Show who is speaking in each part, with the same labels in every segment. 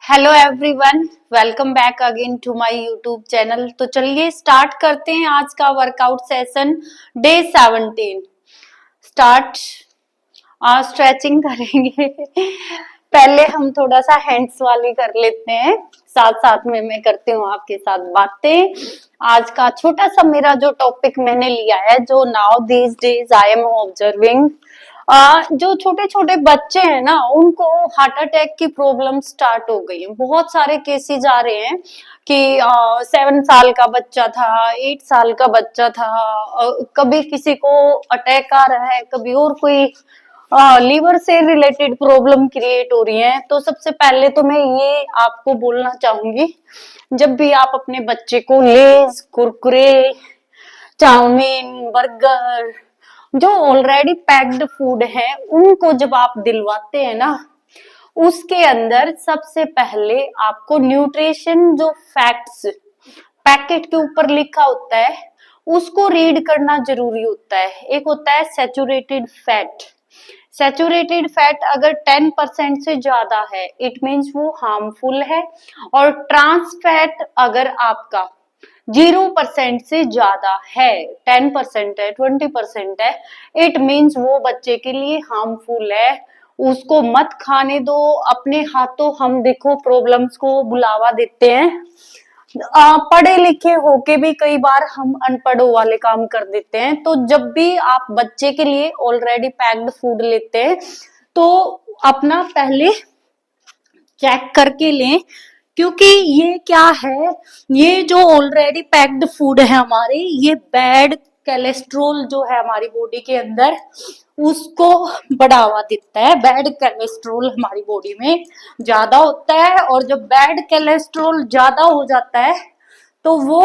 Speaker 1: Hello everyone, welcome back again to my YouTube channel. तो चलिए start करते हैं आज का वर्कआउट सेशन डे 17 स्टार्ट। आज स्ट्रेचिंग करेंगे। पहले हम थोड़ा सा हैंड्स वाली कर लेते हैं, साथ साथ में मैं करती हूँ आपके साथ बातें। आज का छोटा सा मेरा जो टॉपिक मैंने लिया है, जो now these days I am observing, जो छोटे छोटे बच्चे हैं ना, उनको हार्ट अटैक की प्रॉब्लम स्टार्ट हो गई है। बहुत सारे केसेस आ रहे हैं कि 7 साल का बच्चा था, 8 साल का बच्चा था, कभी किसी को अटैक आ रहा है, कभी और कोई लीवर से रिलेटेड प्रॉब्लम क्रिएट हो रही है। तो सबसे पहले तो मैं ये आपको बोलना चाहूंगी, जब भी आप अपने बच्चे को लेज, कुरकुरे, चाउमीन, बर्गर, जो ऑलरेडी पैक्ड फूड है, उनको जब आप दिलवाते हैं ना, उसके अंदर सबसे पहले आपको न्यूट्रिशन जो फैक्ट्स पैकेट के ऊपर लिखा होता है उसको रीड करना जरूरी होता है। एक होता है सैचुरेटेड फैट। सैचुरेटेड फैट अगर 10% से ज्यादा है, इट मीन्स वो हार्मफुल है। और ट्रांस फैट अगर आपका 0% से ज्यादा है, 10% है, 20% है, इट मीन्स वो बच्चे के लिए हार्मफुल है। उसको मत खाने दो। अपने हाथों हम देखो प्रॉब्लम्स को बुलावा देते हैं। पढ़े लिखे होके भी कई बार हम अनपढ़ों वाले काम कर देते हैं। तो जब भी आप बच्चे के लिए ऑलरेडी पैक्ड फूड लेते हैं, तो अपना पहले चेक करके लें, क्योंकि ये क्या है, ये जो ऑलरेडी पैक्ड फूड है हमारे, ये बैड कोलेस्ट्रॉल जो है हमारी बॉडी के अंदर, उसको बढ़ावा देता है। बैड कोलेस्ट्रॉल हमारी बॉडी में ज्यादा होता है, और जब बैड कोलेस्ट्रॉल ज्यादा हो जाता है तो वो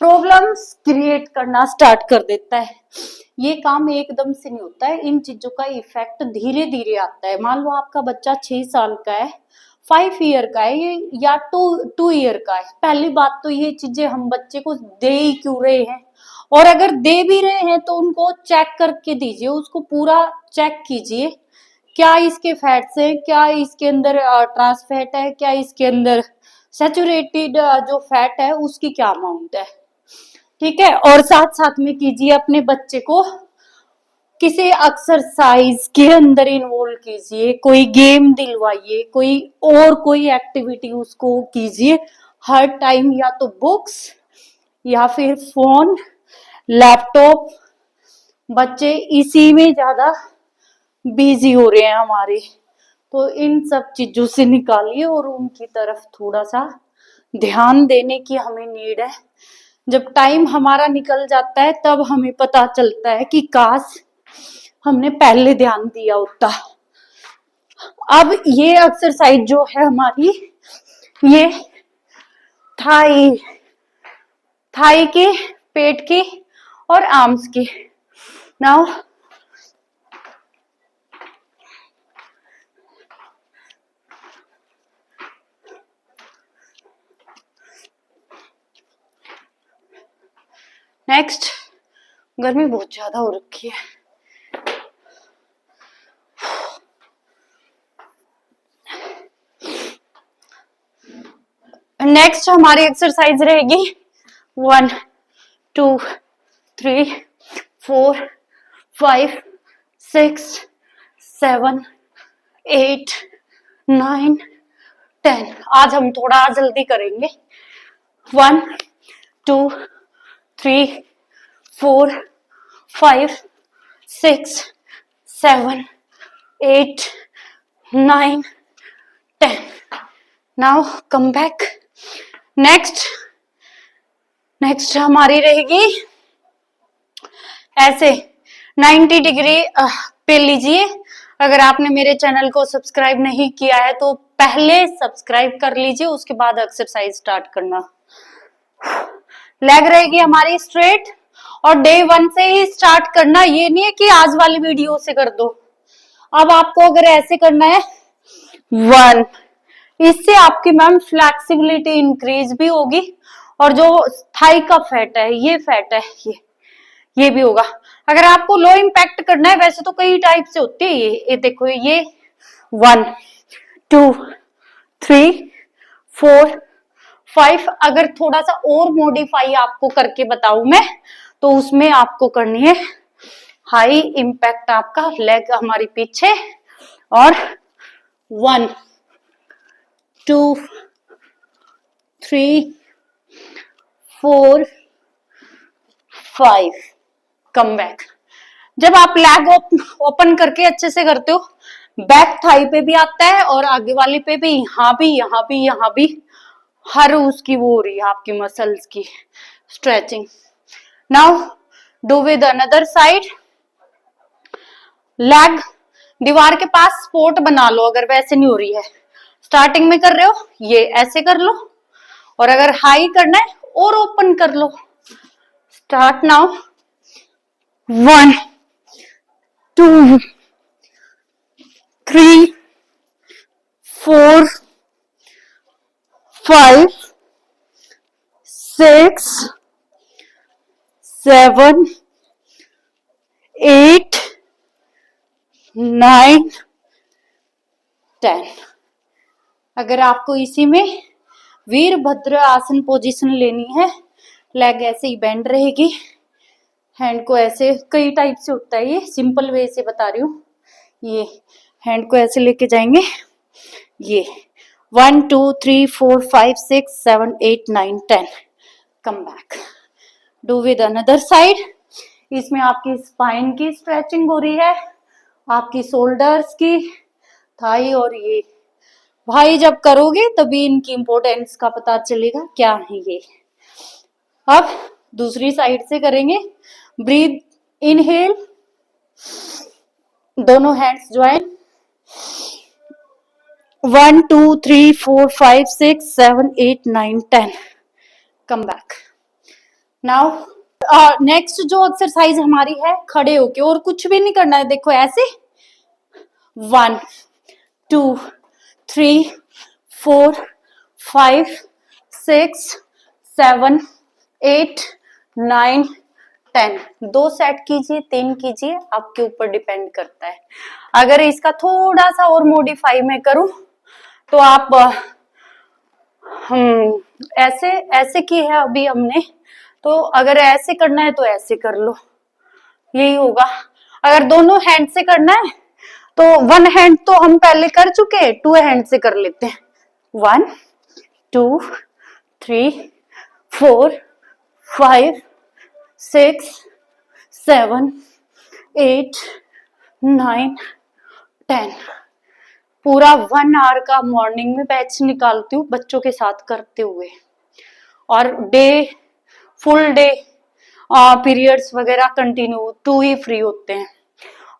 Speaker 1: प्रॉब्लम्स क्रिएट करना स्टार्ट कर देता है। ये काम एकदम से नहीं होता है, इन चीजों का इफेक्ट धीरे धीरे आता है। मान लो आपका बच्चा 6 साल का है, 5 ईयर का है, ये या 2 ईयर का है। पहली बात तो ये चीजें हम बच्चे को दे ही क्यों रहे हैं, और अगर दे भी रहे हैं तो उनको चेक करके दीजिए, उसको पूरा चेक कीजिए, क्या इसके फैट्स है, क्या इसके अंदर ट्रांस फैट है, क्या इसके अंदर सैचुरेटेड जो फैट है उसकी क्या अमाउंट है। ठीक है। और साथ साथ में कीजिए, अपने बच्चे को किसी एक्सरसाइज के अंदर इन्वॉल्व कीजिए, कोई गेम दिलवाइए, कोई एक्टिविटी उसको कीजिए हर टाइम। या तो बुक्स या फिर फोन, लैपटॉप, बच्चे इसी में ज्यादा बिजी हो रहे हैं हमारे। तो इन सब चीजों से निकालिए और उनकी तरफ थोड़ा सा ध्यान देने की हमें नीड है। जब टाइम हमारा निकल जाता है तब हमें पता चलता है कि काश हमने पहले ध्यान दिया होता। अब ये एक्सरसाइज जो है हमारी, ये थाई थाई की, पेट की और आर्म्स की। नाउ नेक्स्ट, गर्मी बहुत ज्यादा हो रखी है। नेक्स्ट हमारी एक्सरसाइज रहेगी 1 2 3 4 5 6 7 8 9 10। आज हम थोड़ा जल्दी करेंगे। 1 2 3 4 5 6 7 8 9 10। Now come back. नेक्स्ट हमारी रहेगी ऐसे 90 डिग्री पे लीजिए। अगर आपने मेरे चैनल को सब्सक्राइब नहीं किया है तो पहले सब्सक्राइब कर लीजिए, उसके बाद एक्सरसाइज स्टार्ट करना। लेग रहेगी हमारी स्ट्रेट, और डे 1 से ही स्टार्ट करना। ये नहीं है कि आज वाली वीडियो से कर दो। अब आपको अगर ऐसे करना है 1, इससे आपकी मैम फ्लेक्सिबिलिटी इंक्रीज भी होगी, और जो थाई का फैट है, ये फैट है, ये भी होगा। अगर आपको लो इम्पैक्ट करना है, वैसे तो कई टाइप से होती है। ये देखो, ये 1 2 3 4 5। अगर थोड़ा सा और मॉडिफाई आपको करके बताऊं मैं, तो उसमें आपको करनी है हाई इम्पैक्ट, आपका लेग हमारी पीछे, और 1 2 3 4 5, कम बैक। जब आप लेग ओपन करके अच्छे से करते हो, बैक थाई पे भी आता है और आगे वाली पे भी, यहाँ भी, यहाँ भी, यहाँ भी, हर उसकी वो हो रही है आपकी मसल्स की stretching. Now do with another side. Leg दीवार के पास सपोर्ट बना लो, अगर वैसे नहीं हो रही है, स्टार्टिंग में कर रहे हो ये ऐसे कर लो, और अगर हाई करना है और ओपन कर लो। Start now. 1 2 3 4 5 6 7 8 9 10। अगर आपको इसी में वीरभद्र आसन पोजीशन लेनी है, लेग ऐसे ही बेंड रहेगी, हैंड को ऐसे, कई टाइप से होता है, ये सिंपल वे से बता रही हूँ। ये हैंड को ऐसे लेके जाएंगे, ये 1 2 3 4 5 6 7 8 9 10, come back. Do with another side. इसमें आपकी स्पाइन की स्ट्रेचिंग हो रही है, आपकी शोल्डर्स की, थाई, और ये भाई जब करोगे तभी इनकी इंपॉर्टेंस का पता चलेगा क्या है ये। अब दूसरी साइड से करेंगे। ब्रीथ, इनहेल, दोनों hands join, 1 2 3 4 5 6 7 8 9 10, come back. Now next जो एक्सरसाइज हमारी है खड़े होके, और कुछ भी नहीं करना है, देखो ऐसे 1 2 3 4 5 6 7 8 9 10। 2 सेट कीजिए, 3 कीजिए, आपके ऊपर डिपेंड करता है। अगर इसका थोड़ा सा और मॉडिफाई मैं करूं तो आप ऐसे ऐसे की है अभी हमने, तो अगर ऐसे करना है तो ऐसे कर लो, यही होगा। अगर दोनों हैंड से करना है तो 1 हैंड तो हम पहले कर चुके हैं, 2 हैंड से कर लेते हैं। 1 2 3 4 5 6 7 8 9 10। पूरा 1 आवर का मॉर्निंग में बैच निकालती हूँ बच्चों के साथ करते हुए, और डे फुल डे पीरियड्स वगैरह कंटिन्यू 2 ही फ्री होते हैं,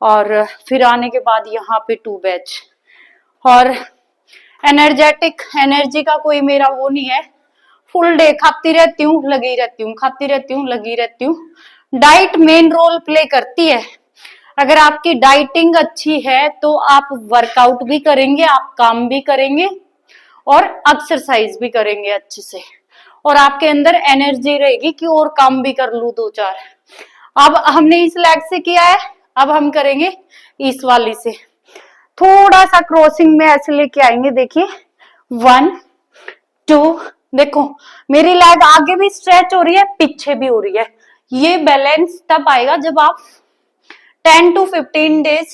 Speaker 1: और फिर आने के बाद यहाँ पे 2 बैच। और एनर्जेटिक, एनर्जी का कोई मेरा वो नहीं है, फुल डे खाती रहती हूँ, लगी रहती हूँ, खाती रहती हूँ, लगी रहती हूँ। डाइट मेन रोल प्ले करती है। अगर आपकी डाइटिंग अच्छी है तो आप वर्कआउट भी करेंगे, आप काम भी करेंगे, और एक्सरसाइज भी करेंगे अच्छे से, और आपके अंदर एनर्जी रहेगी कि और काम भी कर लूं 2-4। अब हमने इस लेग से किया है, अब हम करेंगे इस वाली से। थोड़ा सा क्रॉसिंग में ऐसे लेके आएंगे, देखिए 1 2। देखो मेरी लेग आगे भी स्ट्रेच हो रही है, पीछे भी हो रही है। ये बैलेंस तब आएगा जब आप 10 to 15 डेज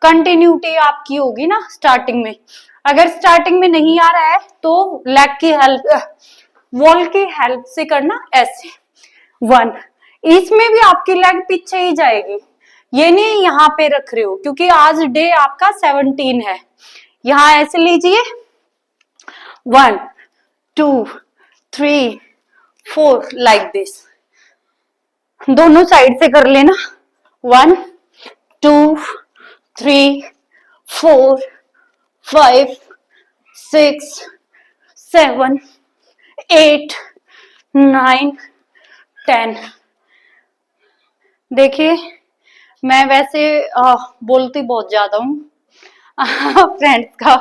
Speaker 1: कंटिन्यूटी आपकी होगी ना स्टार्टिंग में। अगर स्टार्टिंग में नहीं आ रहा है तो लेग की हेल्प, वॉल की हेल्प से करना ऐसे 1। इसमें भी आपकी लेग पीछे ही जाएगी, ये नहीं यहाँ पे रख रहे हो, क्योंकि आज डे आपका 17 है। यहाँ ऐसे लीजिए 1 2 3 4 लाइक दिस। दोनों साइड से कर लेना 1 2 3 4 5 6 7 8 9 10। देखिए मैं वैसे बोलती बहुत ज्यादा हूँ फ्रेंड्स का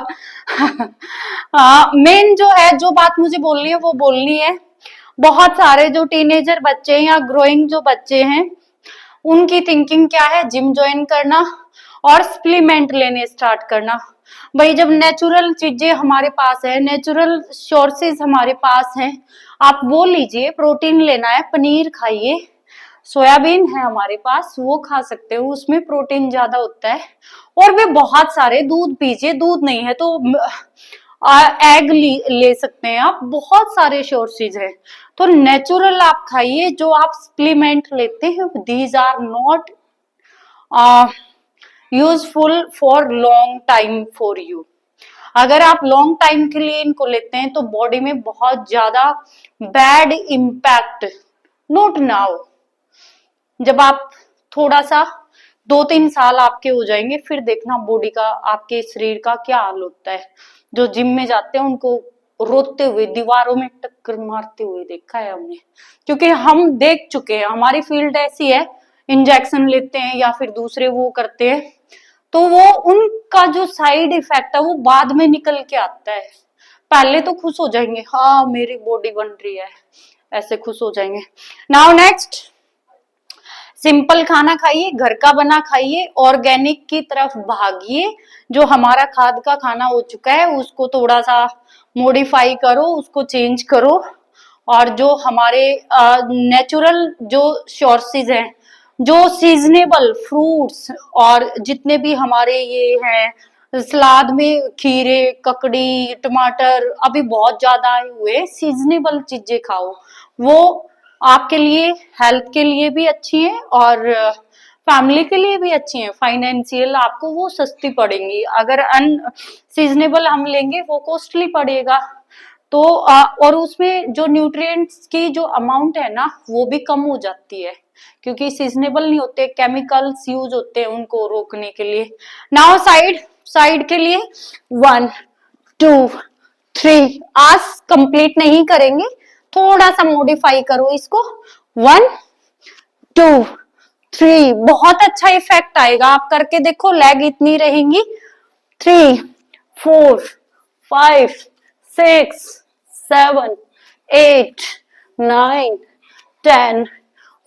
Speaker 1: मेन जो है, जो बात मुझे बोलनी है वो बोलनी है। बहुत सारे जो टीनेजर बच्चे हैं या ग्रोइंग जो बच्चे हैं, उनकी थिंकिंग क्या है, जिम ज्वाइन करना और सप्लीमेंट लेने स्टार्ट करना। भाई जब नेचुरल चीजें हमारे पास है, नेचुरल सोर्सेज हमारे पास हैं, आप वो लीजिए। प्रोटीन लेना है, पनीर खाइए, सोयाबीन है हमारे पास वो खा सकते हो, उसमें प्रोटीन ज्यादा होता है। और भी बहुत सारे, दूध पीजिए, दूध नहीं है तो एग ले सकते हैं आप, बहुत सारे सोर्सेज है। तो नेचुरल आप खाइए। जो आप सप्लीमेंट लेते हैं these are not useful for long time for you. अगर आप लॉन्ग टाइम के लिए इनको लेते हैं तो बॉडी में बहुत ज्यादा बैड इम्पैक्ट, नॉट नाउ, जब आप थोड़ा सा 2-3 साल आपके हो जाएंगे फिर देखना बॉडी का, आपके शरीर का क्या हाल होता है। जो जिम में जाते हैं उनको रोते हुए, दीवारों में टक्कर मारते हुए देखा है हमने, क्योंकि हम देख चुके हैं, हमारी फील्ड ऐसी है। इंजेक्शन लेते हैं या फिर दूसरे वो करते हैं, तो वो उनका जो साइड इफेक्ट है वो बाद में निकल के आता है। पहले तो खुश हो जाएंगे, हाँ मेरी बॉडी बन रही है, ऐसे खुश हो जाएंगे। नाउ नेक्स्ट, सिंपल खाना खाइए, घर का बना खाइए, ऑर्गेनिक की तरफ भागिए। जो हमारा खाद का खाना हो चुका है उसको थोड़ा सा मॉडिफाई करो, उसको चेंज करो। और जो हमारे नेचुरल जो सोर्सेज हैं, जो सीजनेबल फ्रूट्स और जितने भी हमारे ये हैं, सलाद में खीरे, ककड़ी, टमाटर अभी बहुत ज्यादा आए हुए, सीजनेबल चीजें खाओ। वो आपके लिए, हेल्थ के लिए भी अच्छी है और फैमिली के लिए भी अच्छी है। फाइनेंशियल आपको वो सस्ती पड़ेंगी। अगर अन सीजनेबल हम लेंगे वो कॉस्टली पड़ेगा। तो और उसमें जो न्यूट्रिएंट्स की जो अमाउंट है ना वो भी कम हो जाती है, क्योंकि सीजनेबल नहीं होते, केमिकल्स यूज होते हैं उनको रोकने के लिए। नाउ साइड के लिए 1 2 3, आज कंप्लीट नहीं करेंगे, थोड़ा सा मॉडिफाई करो इसको। 1 2 3, बहुत अच्छा इफेक्ट आएगा, आप करके देखो, लेग इतनी रहेंगी। 3 4 5 6 7 8 9 10,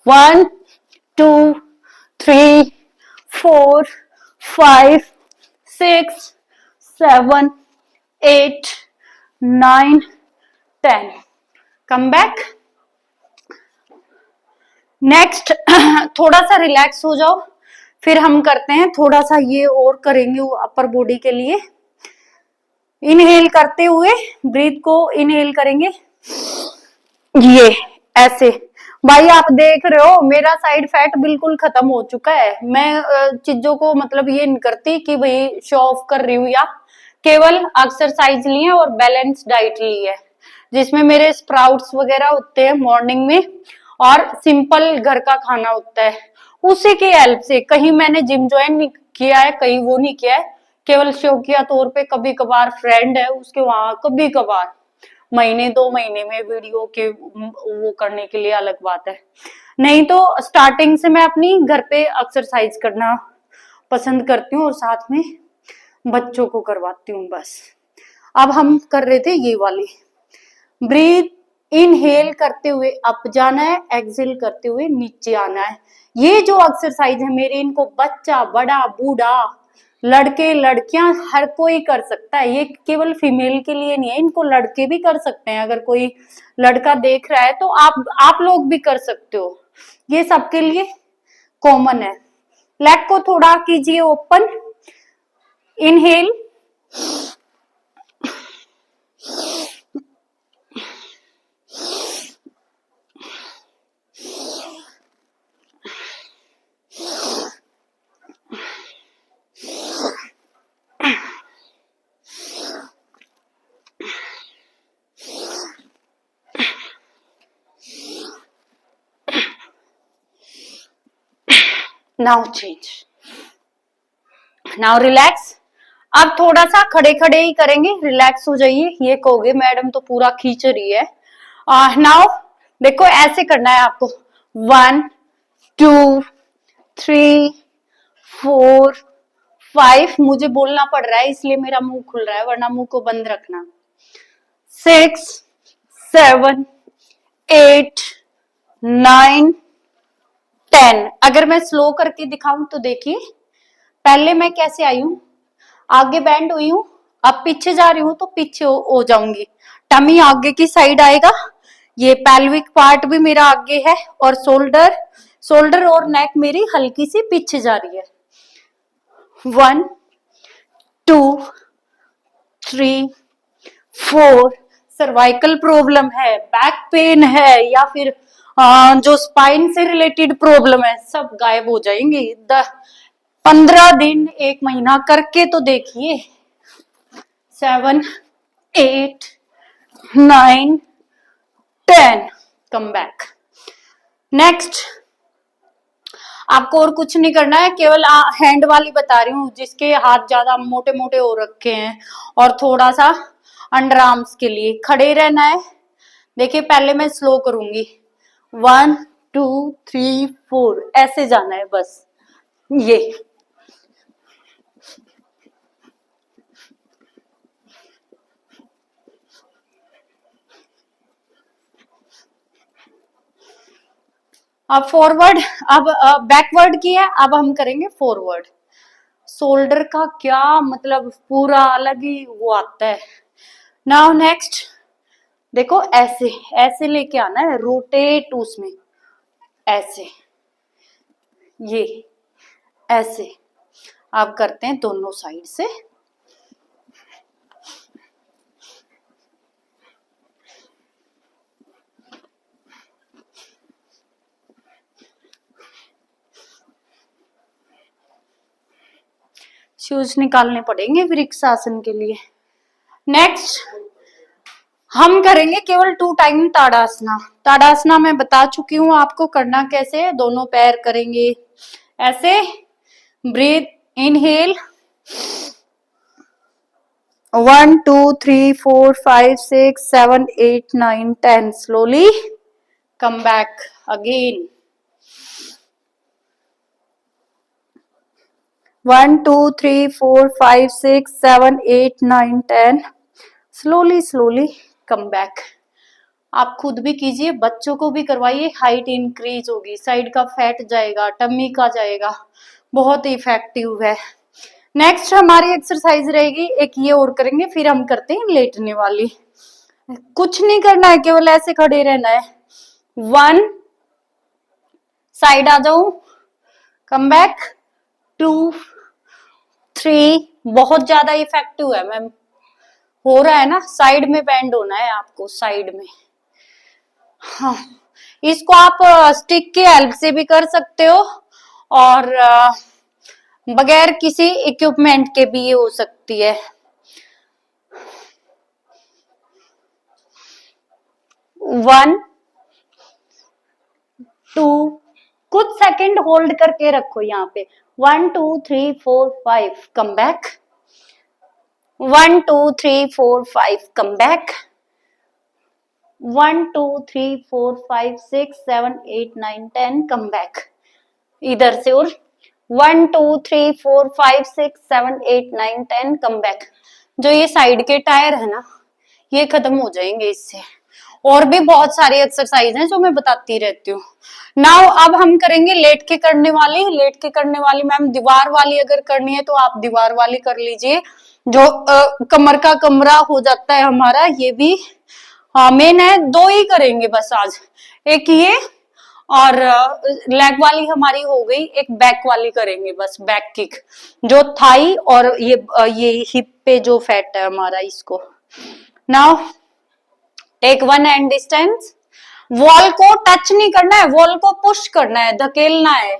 Speaker 1: 1 2 3 4 5 6 7 8 9 10, कम बैक। नेक्स्ट थोड़ा सा रिलैक्स हो जाओ, फिर हम करते हैं थोड़ा सा ये और करेंगे अपर बॉडी के लिए। इनहेल करते हुए ब्रीथ को इनहेल करेंगे, ये ऐसे। भाई आप देख रहे हो मेरा साइड फैट बिल्कुल खत्म हो चुका है। मैं चीजों को मतलब ये नहीं करती कि भाई शो ऑफ कर रही हूँ, या केवल एक्सरसाइज ली है और बैलेंस डाइट ली है, जिसमें मेरे स्प्राउट्स वगैरह होते हैं मॉर्निंग में और सिंपल घर का खाना होता है। उसी की हेल्प से, कहीं मैंने जिम ज्वाइन नहीं किया है, कहीं वो नहीं किया है, केवल शौकिया तौर पे कभी कभार फ्रेंड है उसके वहां कभी कभार महीने 2 महीने में वीडियो के वो करने के लिए अलग बात है। नहीं तो स्टार्टिंग से मैं अपनी घर पे एक्सरसाइज करना पसंद करती हूँ और साथ में बच्चों को करवाती हूँ बस। अब हम कर रहे थे ये वाली, ब्रीथ इनहेल करते हुए अप जाना है, एक्सहेल करते हुए नीचे आना है। ये जो एक्सरसाइज है मेरे, इनको बच्चा, बड़ा, बूढ़ा, लड़के, लड़कियां हर कोई कर सकता है। ये केवल फीमेल के लिए नहीं है, इनको लड़के भी कर सकते हैं। अगर कोई लड़का देख रहा है तो आप लोग भी कर सकते हो, ये सबके लिए कॉमन है। लेग को थोड़ा कीजिए open, inhale, now change, now relax. अब थोड़ा सा खड़े खड़े ही करेंगे, रिलैक्स हो जाइए। ये कहोगे मैडम तो पूरा खींच रही है। नाउ देखो ऐसे करना है आपको, 1 2 3 4 5, मुझे बोलना पड़ रहा है इसलिए मेरा मुंह खुल रहा है, वरना मुंह को बंद रखना। 6 7 8 9 10, अगर मैं स्लो करके दिखाऊं तो देखिए, पहले मैं कैसे आई हूं, आगे बैंड हुई हूं, अब पीछे जा रही हूं तो पीछे हो जाऊंगी, टमी आगे की साइड आएगा, ये पेल्विक पार्ट भी मेरा आगे है, और शोल्डर शोल्डर और नेक मेरी हल्की सी पीछे जा रही है। 1 2 3 4, सर्वाइकल प्रॉब्लम है, बैक पेन है, या फिर जो स्पाइन से रिलेटेड प्रॉब्लम है, सब गायब हो जाएंगे। 15 दिन 1 महीना करके तो देखिए। 7 8 9 10, कम बैक। नेक्स्ट, आपको और कुछ नहीं करना है, केवल हैंड वाली बता रही हूँ, जिसके हाथ ज्यादा मोटे मोटे हो रखे हैं और थोड़ा सा अंडर आर्म्स के लिए खड़े रहना है। देखिए पहले मैं स्लो करूंगी, 1 2 3 4, ऐसे जाना है बस। ये अब फॉरवर्ड, अब बैकवर्ड की है, अब हम करेंगे फॉरवर्ड। शोल्डर का क्या मतलब, पूरा अलग ही वो आता है। नाउ नेक्स्ट, देखो ऐसे ऐसे लेके आना है, रोटेट उसमें, ऐसे, ये ऐसे आप करते हैं दोनों साइड से। शूज निकालने पड़ेंगे वृक्षासन के लिए। नेक्स्ट हम करेंगे केवल 2 टाइम ताड़ासना। ताड़ासना मैं बता चुकी हूं आपको करना कैसे है, दोनों पैर करेंगे ऐसे, breathe inhale 1 2 3 4 5 6 7 8 9 10, slowly come back again, 1 2 3 4 5 6 7 8 9 10, slowly slowly come back। आप खुद भी कीजिए, बच्चों को भी करवाइए, हाइट इंक्रीज होगी, साइड का फैट जाएगा, टमी का जाएगा, बहुत इफेक्टिव है। नेक्स्ट हमारी एक्सरसाइज रहेगी एक, ये और करेंगे, फिर हम करते हैं लेटने वाली। कुछ नहीं करना है, केवल ऐसे खड़े रहना है। 1, साइड आ जाऊं, कम बैक, 2 3, बहुत ज्यादा इफेक्टिव है मैम, हो रहा है ना, साइड में बेंड होना है आपको, साइड में। हाँ, इसको आप स्टिक के हेल्प से भी कर सकते हो, और बगैर किसी इक्विपमेंट के भी ये हो सकती है। 1 2, कुछ सेकंड होल्ड करके रखो यहाँ पे, 1 2 3 4 5, come back, 1 2 3 4 5, come back, 1 2 3 4 5 6 7 8 9 10, come back. इधर से, और 1 2 3 4 5 6 7 8 9 10, कम बैक। जो ये साइड के टायर है ना, ये खत्म हो जाएंगे इससे। और भी बहुत सारी एक्सरसाइज हैं जो मैं बताती रहती हूँ। नाउ अब हम करेंगे लेट के करने वाली। लेट के करने वाली मैम दीवार वाली अगर करनी है तो आप दीवार वाली कर लीजिए, जो कमर का कमरा हो जाता है हमारा, ये भी मेन है। 2 ही करेंगे बस आज, एक ये और लेग वाली हमारी हो गई, एक बैक वाली करेंगे बस, बैक किक, जो थाई और ये हिप पे जो फैट है हमारा, इसको। Now take 1 hand distance, wall को टच नहीं करना है, वॉल को पुश करना है, धकेलना है,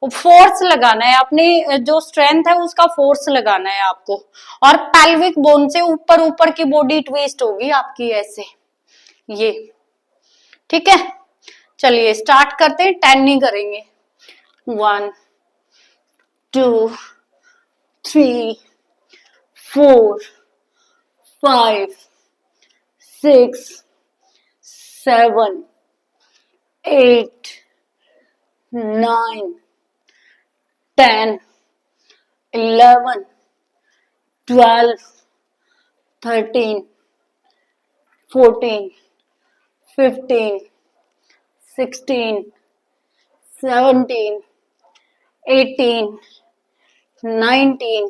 Speaker 1: फोर्स लगाना है, अपनी जो स्ट्रेंथ है उसका फोर्स लगाना है आपको, और पेल्विक बोन से ऊपर ऊपर की बॉडी ट्विस्ट होगी आपकी ऐसे, ये ठीक है। चलिए स्टार्ट करते हैं, 10 नहीं करेंगे, 1 2 3 4 5 6 7 8 9 10 11 12 13 14 15 16 17 18 19,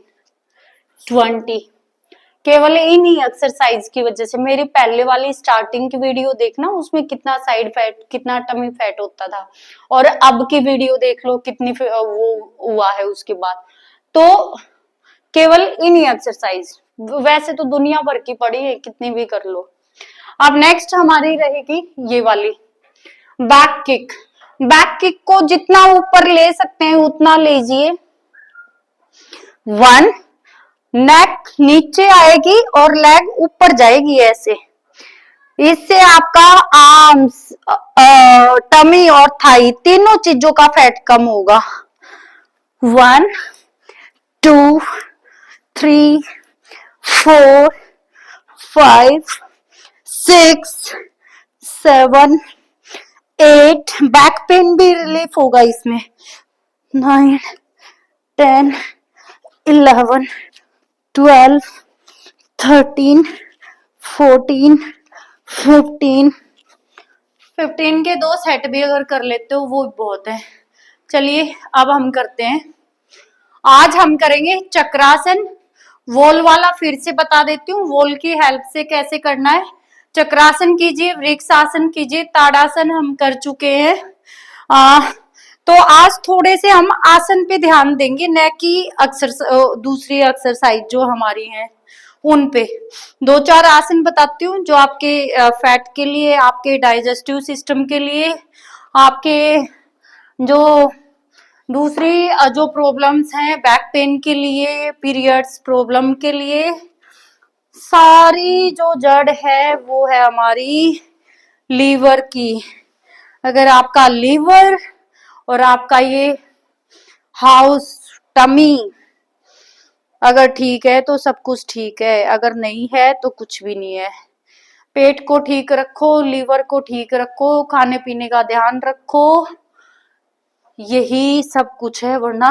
Speaker 1: 20। केवल इन्हीं एक्सरसाइज की वजह से। मेरी पहले वाली स्टार्टिंग की वीडियो देखना, उसमें कितना साइड फैट, कितना टमी फैट होता था, और अब की वीडियो देख लो कितनी वो हुआ है उसके बाद। तो केवल इन्हीं एक्सरसाइज, वैसे तो दुनिया भर की पड़ी है, कितनी भी कर लो। अब नेक्स्ट हमारी रहेगी ये वाली बैक किक। बैक किक को जितना ऊपर ले सकते हैं उतना लीजिए। 1, नेक नीचे आएगी और लेग ऊपर जाएगी ऐसे। इससे आपका आर्म्स, टमी और थाई तीनों चीजों का फैट कम होगा। 1, 2, 3, 4, 5, 6, 7, 8। बैक पेन भी रिलीफ होगा इसमें। 9, 10, 11, 12, 13, 14, 15। 15 के 2 सेट भी अगर कर लेते हो वो बहुत है। चलिए अब हम करते हैं, आज हम करेंगे चक्रासन। वॉल वाला फिर से बता देती हूँ, वॉल की हेल्प से कैसे करना है। चक्रासन कीजिए, वृक्षासन कीजिए, ताड़ासन हम कर चुके हैं। तो आज थोड़े से हम आसन पे ध्यान देंगे, न कि दूसरी एक्सरसाइज जो हमारी है उन पे। 2-4 आसन बताती हूँ जो आपके फैट के लिए, आपके डाइजेस्टिव सिस्टम के लिए, आपके जो दूसरी जो प्रॉब्लम्स हैं बैक पेन के लिए, पीरियड्स प्रॉब्लम के लिए, सारी जो जड़ है वो है हमारी लीवर की। अगर आपका लीवर और आपका ये हाउस, टमी अगर ठीक है तो सब कुछ ठीक है, अगर नहीं है तो कुछ भी नहीं है। पेट को ठीक रखो, लीवर को ठीक रखो, खाने पीने का ध्यान रखो, यही सब कुछ है, वरना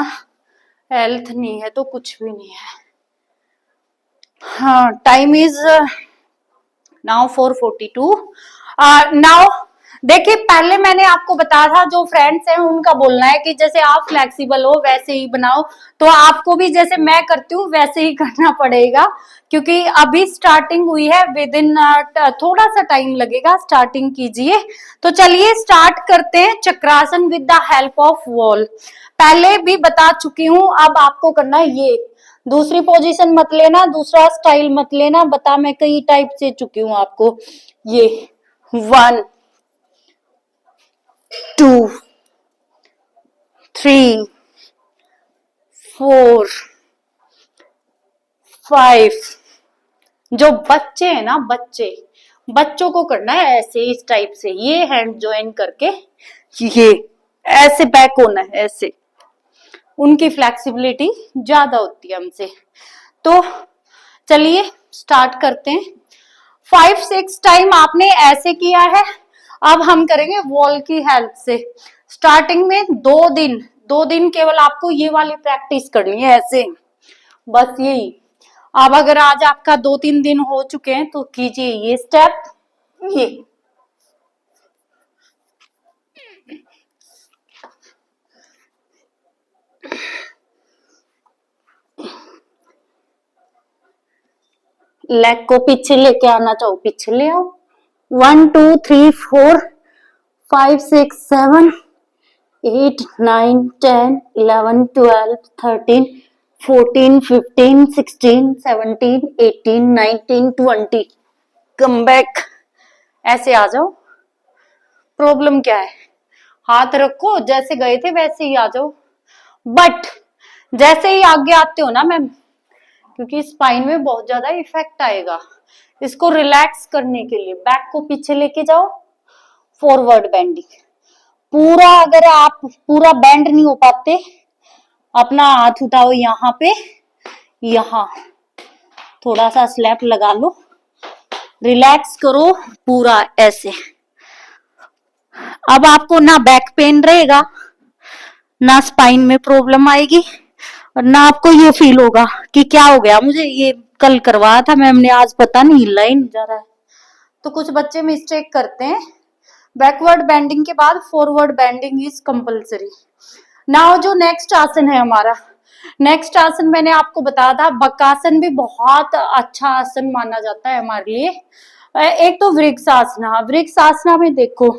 Speaker 1: हेल्थ नहीं है तो कुछ भी नहीं है। हाँ, टाइम इज नाउ 4:42। नाउ देखिए, पहले मैंने आपको बताया था जो फ्रेंड्स हैं उनका बोलना है कि जैसे आप फ्लेक्सिबल हो वैसे ही बनाओ, तो आपको भी जैसे मैं करती हूँ वैसे ही करना पड़ेगा, क्योंकि अभी स्टार्टिंग हुई है। विद इन थोड़ा सा टाइम लगेगा, स्टार्टिंग कीजिए। तो चलिए स्टार्ट करते हैं Chakrasana with the help of wall. पहले भी बता चुकी हूँ, अब आपको करना है ये। दूसरी पोजीशन मत लेना, दूसरा स्टाइल मत लेना, बता मैं कई टाइप से चुकी हूँ आपको। ये 1, 2, 3, 4, 5। जो बच्चे हैं ना, बच्चों को करना है ऐसे, इस टाइप से, ये हैंड ज्वाइन करके ये ऐसे बैक होना है ऐसे। उनकी फ्लेक्सिबिलिटी ज्यादा होती है हमसे। तो चलिए स्टार्ट करते हैं। 5-6 टाइम आपने ऐसे किया है, अब हम करेंगे वॉल की हेल्प से। स्टार्टिंग में 2 दिन केवल आपको ये वाली प्रैक्टिस करनी है ऐसे, बस यही। अब अगर आज आपका 2-3 दिन हो चुके हैं तो कीजिए ये स्टेप, ये लेग को पीछे लेके आना चाहो पीछे ले आओ। 1, 2, 3, 4, 5, 6, 7, 8, 9, 10, 11, 12, 13, 14, 15, 16, 17, 18, 19, 20। कम बैक, ऐसे आ जाओ। प्रॉब्लम क्या है, हाथ रखो, जैसे गए थे वैसे ही आ जाओ। बट जैसे ही आगे आते हो ना मैम, क्योंकि स्पाइन में बहुत ज्यादा इफेक्ट आएगा, इसको रिलैक्स करने के लिए बैक को पीछे लेके जाओ। फॉरवर्ड बेंडिंग पूरा, अगर आप पूरा बेंड नहीं हो पाते, अपना हाथ उठाओ यहाँ पे, यहाँ थोड़ा सा स्लैप लगा लो, रिलैक्स करो पूरा ऐसे। अब आपको ना बैक पेन रहेगा, ना स्पाइन में प्रॉब्लम आएगी, और ना आपको ये फील होगा कि क्या हो गया मुझे, ये कल करवाया था मैम ने, आज पता नहीं हिला ही नहीं जा रहा है। तो कुछ बच्चे मिस्टेक करते हैं, बैकवर्ड बेंडिंग के बाद forward bending is compulsory. Now जो नेक्स्ट आसन है हमारा, नेक्स्ट आसन मैंने आपको बताया था, बकासन भी बहुत अच्छा आसन माना जाता है हमारे लिए। एक तो वृक्षासना, वृक्षासना में देखो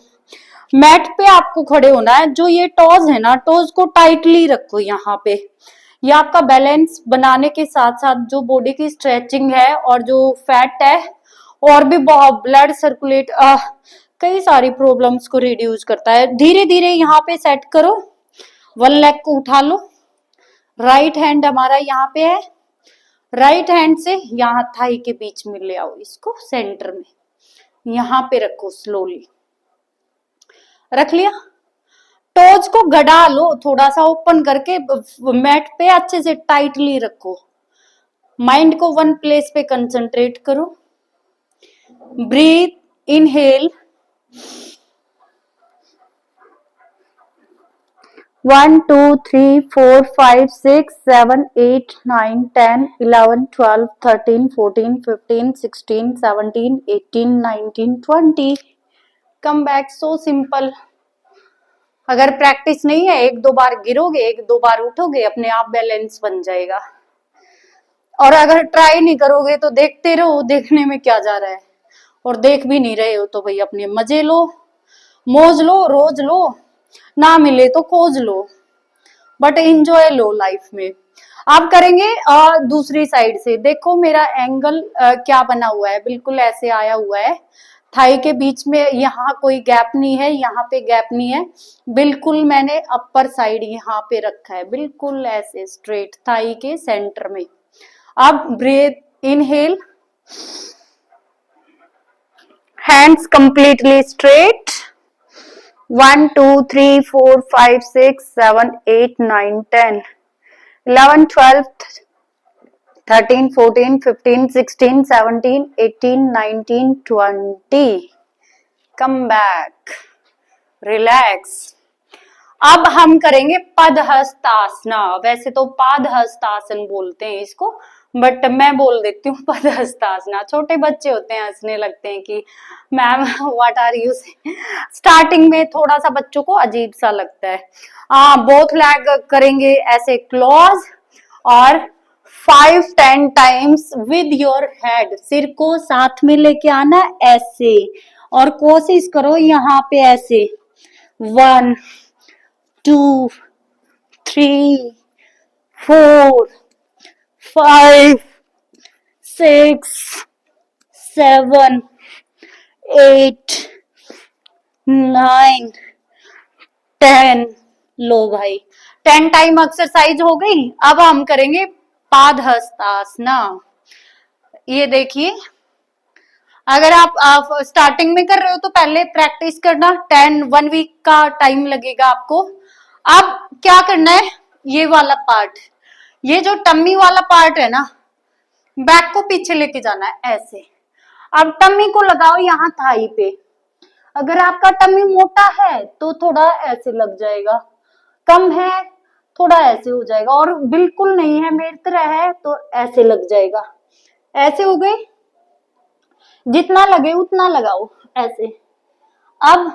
Speaker 1: मैट पे आपको खड़े होना है, जो ये टोज है ना, टोज को टाइटली रखो यहाँ पे। ये आपका बैलेंस बनाने के साथ साथ जो बॉडी की स्ट्रेचिंग है और जो फैट है और भी बहुत ब्लड सर्कुलेट कई सारी प्रॉब्लम्स को रिड्यूस करता है। धीरे धीरे यहाँ पे सेट करो, वन लेग को उठा लो, राइट हैंड हमारा यहाँ पे है, राइट हैंड से यहाँ थाई के बीच में ले आओ, इसको सेंटर में यहाँ पे रखो, स्लोली रख लिया। टोज को गड़ा लो, थोड़ा सा ओपन करके मैट पे अच्छे से टाइटली रखो। माइंड को वन प्लेस पे कंसंट्रेट करो। Breathe, inhale 1 2 3 4 5 6 7 8 9 10 11 12 13 14 15 16 17 18 19 20। Come back, so simple. अगर प्रैक्टिस नहीं है, एक दो बार गिरोगे, एक दो बार उठोगे, अपने आप बैलेंस बन जाएगा। और अगर ट्राई नहीं करोगे तो देखते रहो, देखने में क्या जा रहा है। और देख भी नहीं रहे हो तो भाई अपने मजे लो, मौज लो, रोज लो, ना मिले तो खोज लो, बट एंजॉय लो लाइफ में। आप करेंगे दूसरी साइड से, देखो मेरा एंगल क्या बना हुआ है, बिल्कुल ऐसे आया हुआ है। थाई के बीच में यहाँ कोई गैप नहीं है, यहाँ पे गैप नहीं है, बिल्कुल मैंने अपर साइड यहाँ पे रखा है, बिल्कुल ऐसे स्ट्रेट थाई के सेंटर में। अब breathe, inhale, hands completely straight, 1 2 3 4 5 6 7 8 9 10 11 12 13 14 15 16 17 18 19 20। Come back, relax. अब हम करेंगे पदहस्तासना। वैसे तो पादहस्तासन बोलते हैं इसको, बट मैं बोल देती हूँ पदहस्तासना। छोटे बच्चे होते हैं, हंसने लगते हैं कि मैम व्हाट आर यू से। स्टार्टिंग में थोड़ा सा बच्चों को अजीब सा लगता है। बोथ लेग करेंगे ऐसे क्लोज और 5-10 टाइम्स विद योर हेड। सिर को साथ में लेके आना ऐसे, और कोशिश करो यहाँ पे ऐसे 1 2 3 4 5 6 7 8 9 10। लो भाई, 10 टाइम एक्सरसाइज हो गई। अब हम करेंगे पादहस्तासना। ये देखिए, अगर आप स्टार्टिंग में कर रहे हो तो पहले प्रैक्टिस करना, 1 वीक का टाइम लगेगा आपको। अब क्या करना है, ये वाला पार्ट, ये जो टम्मी वाला पार्ट है ना, बैक को पीछे लेके जाना है ऐसे। अब टम्मी को लगाओ यहाँ थाई पे। अगर आपका टम्मी मोटा है तो थोड़ा ऐसे लग जाएगा, कम है थोड़ा ऐसे हो जाएगा, और बिल्कुल नहीं है मेरी तरह है तो ऐसे लग जाएगा। ऐसे हो गए, जितना लगे उतना लगाओ ऐसे। अब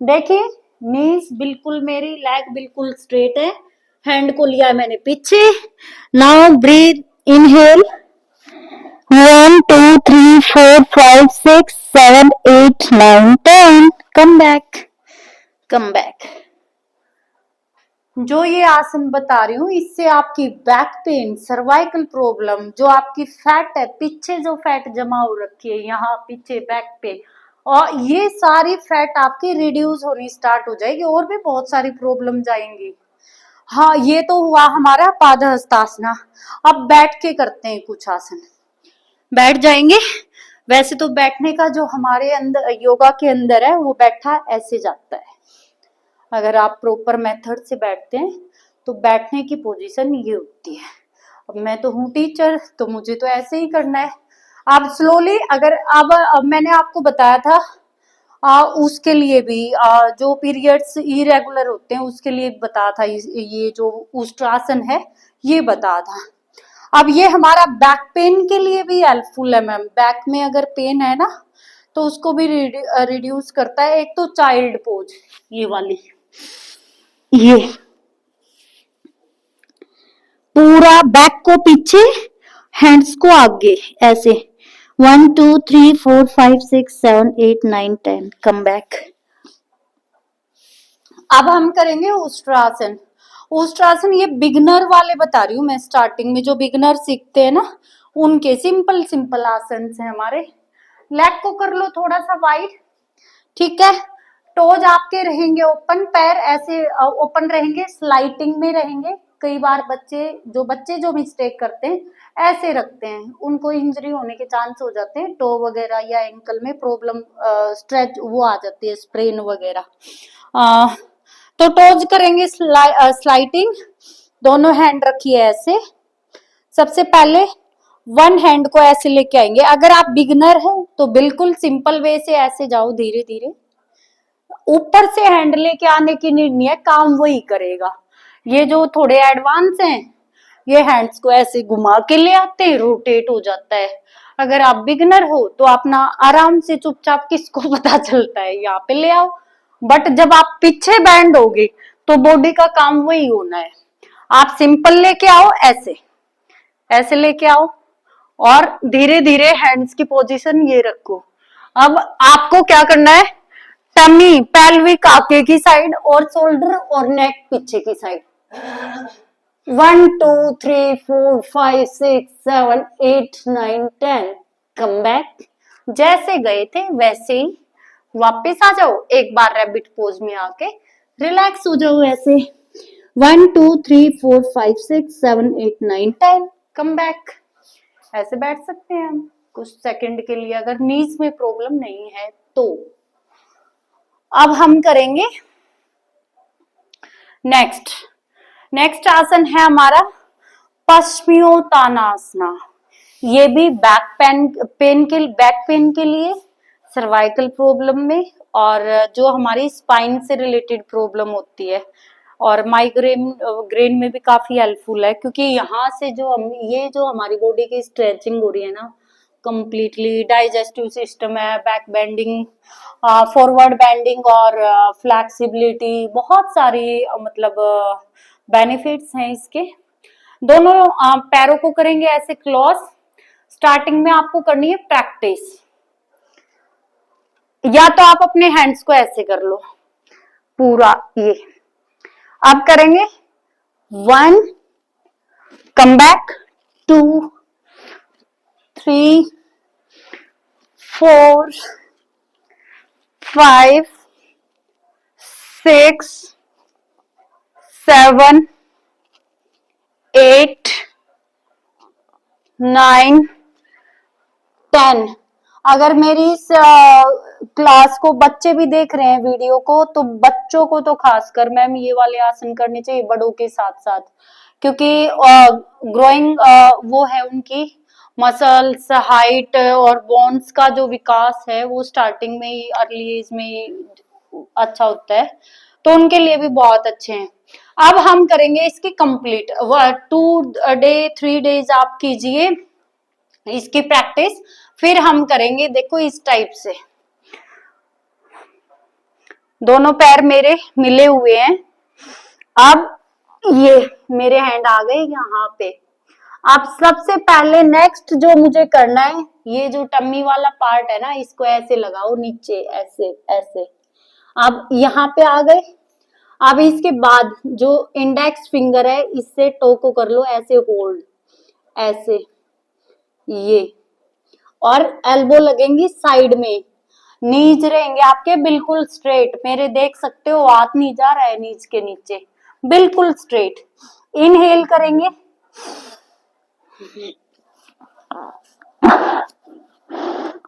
Speaker 1: देखिए, नीज बिल्कुल, मेरी लेग बिल्कुल स्ट्रेट है, हैंड को लिया है मैंने पीछे। Now breathe, inhale 1 2 3 4 5 6 7 8 9 10। Come back, come back. जो ये आसन बता रही हूँ, इससे आपकी बैक पेन, सर्वाइकल प्रॉब्लम, जो आपकी फैट है, पीछे जो फैट जमा हो रखी है यहाँ पीछे बैक पे, और ये सारी फैट आपकी रिड्यूस होनी स्टार्ट हो जाएगी, और भी बहुत सारी प्रॉब्लम जाएंगी। हाँ, ये तो हुआ हमारा पादहस्तासना। अब बैठ के करते हैं कुछ आसन। बैठ जाएंगे। वैसे तो बैठने का जो हमारे अंदर योगा के अंदर है, वो बैठा ऐसे जाता है। अगर आप प्रॉपर मेथड से बैठते हैं तो बैठने की पोजीशन ये होती है। अब मैं तो हूँ टीचर, तो मुझे तो ऐसे ही करना है। आप स्लोली, अगर अब मैंने आपको बताया था उसके लिए भी जो पीरियड्स इरेगुलर होते हैं उसके लिए बता था, ये जो उष्ट्रासन है ये बता था। अब ये हमारा बैक पेन के लिए भी हेल्पफुल है मैम। बैक में अगर पेन है ना तो उसको भी रिड्यूस करता है। एक तो चाइल्ड पोज, ये वाली, ये पूरा बैक को पीछे, हैंड्स को आगे, ऐसे 1 2 3 4 5 6 7 8 9 10, कम बैक। अब हम करेंगे उष्ट्रासन। उष्ट्रासन ये बिगनर वाले बता रही हूँ मैं, स्टार्टिंग में जो बिगनर सीखते हैं ना, उनके सिंपल सिंपल आसन है हमारे। लेग को कर लो थोड़ा सा वाइड, ठीक है। टोज आपके रहेंगे ओपन, पैर ऐसे ओपन रहेंगे, स्लाइटिंग में रहेंगे। कई बार बच्चे जो मिस्टेक करते हैं ऐसे रखते हैं, उनको इंजरी होने के चांस हो जाते हैं, टो वगैरह या एंकल में प्रॉब्लम, स्ट्रेच वो आ जाती है, स्प्रेन वगैरह। तो टोज करेंगे स्लाइटिंग, दोनों हैंड रखिए ऐसे। सबसे पहले वन हैंड को ऐसे लेके आएंगे। अगर आप बिगनर हैं तो बिल्कुल सिंपल वे से ऐसे जाओ धीरे धीरे, ऊपर से हैंड लेके आने की नीड नहीं है, काम वही करेगा। ये जो थोड़े एडवांस हैं ये हैंड्स को ऐसे घुमा के ले आते हैं, रोटेट हो जाता है। अगर आप बिगनर हो तो अपना आराम से चुपचाप, किसको पता चलता है, यहाँ पे ले आओ। बट जब आप पीछे बैंड होगे तो बॉडी का काम वही होना है। आप सिंपल लेके आओ, ऐसे ऐसे लेके आओ और धीरे धीरे हैंड्स की पोजीशन ये रखो। अब आपको क्या करना है, टमी पेल्विक आगे की साइड और शोल्डर और नेक पीछे की साइड। 1 2 3 4 5 6 7 8 9 10, come back. जैसे गए थे वैसे ही वापस आ जाओ, एक बार रैबिट पोज में आके रिलैक्स हो जाओ ऐसे। 1 2 3 4 5 6 7 8 9 10, कम बैक। ऐसे बैठ सकते हैं हम कुछ सेकंड के लिए, अगर नीज में प्रॉब्लम नहीं है तो। अब हम करेंगे नेक्स्ट आसन है हमारा पश्चिमोत्तानासना। ये भी बैक पेन के लिए, सर्वाइकल प्रॉब्लम में, और जो हमारी स्पाइन से रिलेटेड प्रॉब्लम होती है, और माइग्रेन में भी काफी हेल्पफुल है, क्योंकि यहाँ से जो हमारी बॉडी की स्ट्रेचिंग हो रही है ना, कंप्लीटली डाइजेस्टिव सिस्टम है, बैक बेंडिंग, फॉरवर्ड बेंडिंग और फ्लैक्सिबिलिटी, बहुत सारी मतलब बेनिफिट्स हैं इसके। दोनों पैरों को करेंगे ऐसे क्लॉज। स्टार्टिंग में आपको करनी है प्रैक्टिस, या तो आप अपने हैंड्स को ऐसे कर लो पूरा ये। अब करेंगे 1, कम बैक, 2 3 4 5 6 7 8 9 10। अगर मेरी इस क्लास को बच्चे भी देख रहे हैं वीडियो को, तो बच्चों को तो खासकर मैम ये वाले आसन करने चाहिए बड़ों के साथ साथ, क्योंकि ग्रोइंग वो है उनकी मसल्स, हाइट और बोन्स का जो विकास है वो स्टार्टिंग में ही, अर्ली एज में ही अच्छा होता है, तो उनके लिए भी बहुत अच्छे हैं। अब हम करेंगे इसकी कंप्लीट 2 डे 3 डेज आप कीजिए इसकी प्रैक्टिस, फिर हम करेंगे देखो इस टाइप से। दोनों पैर मेरे मिले हुए हैं। अब ये मेरे हैंड आ गए यहाँ पे। अब सबसे पहले नेक्स्ट जो मुझे करना है, ये जो टम्मी वाला पार्ट है ना, इसको ऐसे लगाओ नीचे, ऐसे ऐसे। अब यहाँ पे आ गए। अब इसके बाद जो इंडेक्स फिंगर है, इससे टो को कर लो ऐसे होल्ड, ऐसे ये, और एल्बो लगेंगी साइड में, नीज रहेंगे आपके बिल्कुल स्ट्रेट। मेरे देख सकते हो हाथ नहीं जा रहा है नीज के नीचे, बिल्कुल स्ट्रेट। इनहेल करेंगे,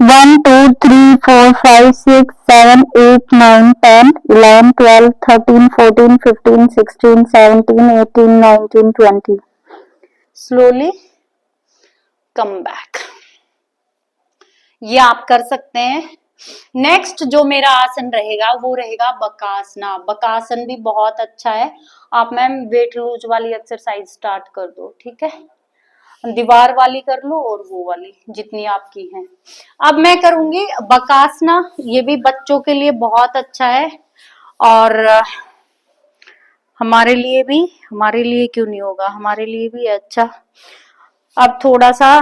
Speaker 1: 1 2 3 4 5 6 7 8 9 10 11 12 13 14 15 16 17 18 19 20। Slowly come back. ये आप कर सकते हैं। नेक्स्ट जो मेरा आसन रहेगा वो रहेगा बकासना। बकासन भी बहुत अच्छा है। आप मैम वेट लूज वाली एक्सरसाइज स्टार्ट कर दो, ठीक है, दीवार वाली कर लो और वो वाली जितनी आपकी है। अब मैं करूंगी बकासना, ये भी बच्चों के लिए बहुत अच्छा है, और हमारे लिए क्यों नहीं होगा, हमारे लिए भी है। अच्छा, अब थोड़ा सा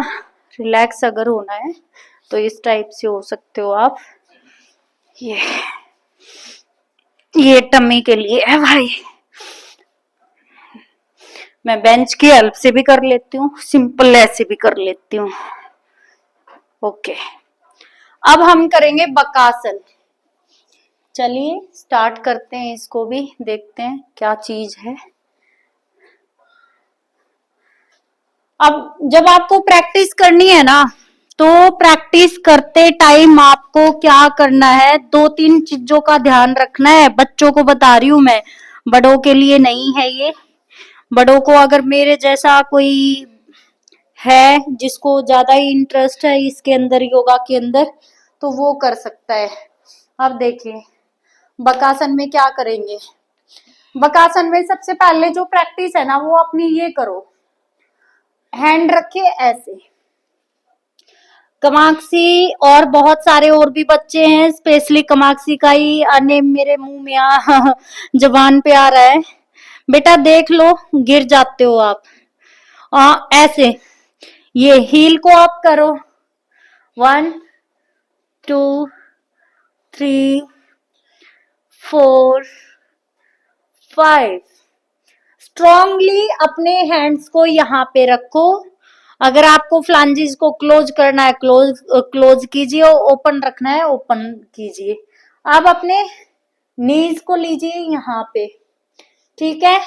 Speaker 1: रिलैक्स अगर होना है तो इस टाइप से हो सकते हो आप। ये टम्मी के लिए है भाई। मैं बेंच की हेल्प से भी कर लेती हूँ, सिंपल ऐसे भी कर लेती हूँ। ओके, अब हम करेंगे बकासन। चलिए स्टार्ट करते हैं, इसको भी देखते हैं क्या चीज है। अब जब आपको प्रैक्टिस करनी है ना, तो प्रैक्टिस करते टाइम आपको क्या करना है, 2-3 चीजों का ध्यान रखना है। बच्चों को बता रही हूं मैं, बड़ों के लिए नहीं है ये। बड़ों को अगर मेरे जैसा कोई है जिसको ज्यादा ही इंटरेस्ट है इसके अंदर, योगा के अंदर, तो वो कर सकता है। अब देखिए बकासन में क्या करेंगे। बकासन में सबसे पहले जो प्रैक्टिस है ना, वो अपनी ये करो, हैंड रखे ऐसे। कमाक्षी और बहुत सारे और भी बच्चे हैं, स्पेशली कमाक्षी का ही नेम मेरे मुंह में जबान पे आ रहा है। बेटा देख लो, गिर जाते हो आप। ऐसे ये हील को आप करो, 1 2 3 4 5। स्ट्रॉन्गली अपने हैंड्स को यहाँ पे रखो। अगर आपको फ्लांजेस को क्लोज करना है क्लोज कीजिए, और ओपन रखना है ओपन कीजिए। अब अपने नीज को लीजिए यहाँ पे, ठीक है।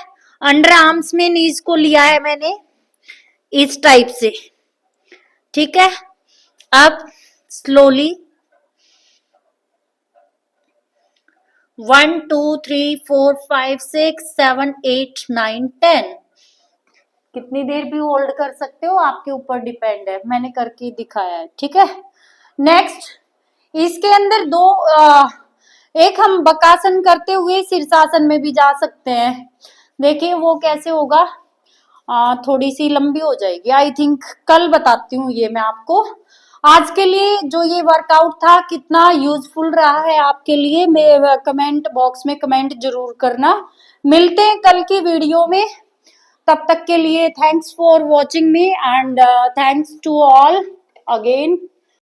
Speaker 1: अंडर आर्म्स में नीज को लिया है मैंने इस टाइप से, ठीक है। अब स्लोली 1 2 3 4 5 6 7 8 9 10। कितनी देर भी होल्ड कर सकते हो, आपके ऊपर डिपेंड है, मैंने करके दिखाया है, ठीक है। नेक्स्ट, इसके अंदर एक हम बकासन करते हुए शीर्षासन में भी जा सकते हैं। देखिए वो कैसे होगा, थोड़ी सी लंबी हो जाएगी आई थिंक, कल बताती हूँ ये मैं आपको। आज के लिए जो ये वर्कआउट था कितना यूजफुल रहा है आपके लिए, मैं कमेंट बॉक्स में कमेंट जरूर करना। मिलते हैं कल की वीडियो में, तब तक के लिए thanks for watching me and thanks to all again.